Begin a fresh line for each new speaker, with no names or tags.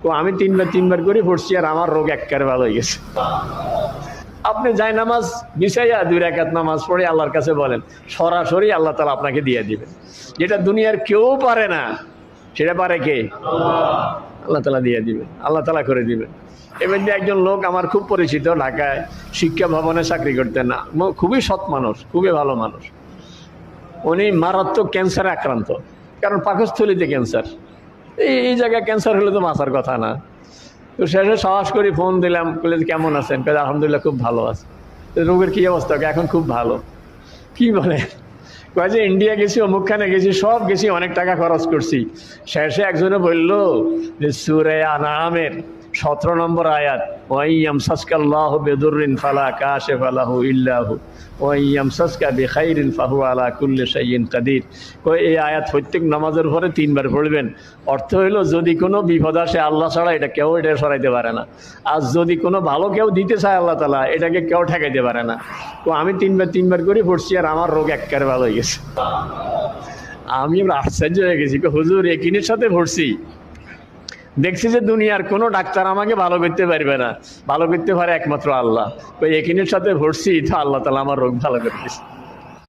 তো আমি তিনবার করে পড়ছি আর আমার রোগ একবারে ভালো হয়ে গেছে। আপনি যাই নামাজ বিছাইয়া 2 রাকাত নামাজ পড়ে আল্লাহর কাছে বলেন, সরাসরি আল্লাহ তাআলা আপনাকে দিয়ে দিবেন। যেটা দুনিয়ার কেউ পারে না, সেটা পারে কে? আল্লাহ তাআলা দিয়ে দিবেন, আল্লাহ তাআলা করে দিবেন। এবার যে একজন লোক আমার খুব পরিচিত, ঢাকায় শিক্ষা ভবনে চাকরি করতেন না, খুবই সৎ মানুষ, খুবই ভালো মানুষ। উনি মারাত্মক ক্যান্সারে আক্রান্ত, কারণ পাকস্থলীতে ক্যান্সার। এই জায়গায় ক্যান্সার হলে তো বাঁচার কথা না। তো শেষে সাহস করে ফোন দিলাম, বলে কেমন আছেন? আলহামদুলিল্লাহ খুব ভালো আছে। রোগের কী অবস্থা? এখন খুব ভালো। কি বলে? কয়ে যে ইন্ডিয়া গেছি, অমুকখানে গেছি, সব গেছি, অনেক টাকা খরচ করছি। শেষে একজনে বলল যে সূরা আনআমের 17 নম্বর আয়াত, ওয়াইয়ামসাসকাল্লাহু বিদুররিন ফালা কাশিফা লাহু ইল্লা হু ওয়াইয়ামসাসকা বিখাইরিন ফাহুয়া আলা কুল্লি শাইইন কাদির। কয় এই আয়াত প্রত্যেক নামাজের পরে 3 বার পড়বেন। অর্থ হইলো যদি কোনো বিপদ আসে আল্লাহ ছাড়া এটা কেউ এটা সরাইতে পারে না। আর যদি কোনো ভালো কেউ দিতে চায় আল্লাহ তাআলা, এটাকে কেউ ঠেকাইতে পারে না। তো আমি তিনবার করে পড়ছি আর আমার রোগ একবারে ভালো হয়ে গেছে। আমি আশ্চর্য হয়ে গেছি, হুজুর একিনের সাথে পড়ছি, দেখছি যে দুনিয়ার কোনো ডাক্তার আমাকে ভালো করতে পারবে না, ভালো করতে পারে একমাত্র আল্লাহ। ওই একিনের সাথে ভরছি, তো আল্লাহ তাআলা আমার রোগ ভালো করে দিয়েছে।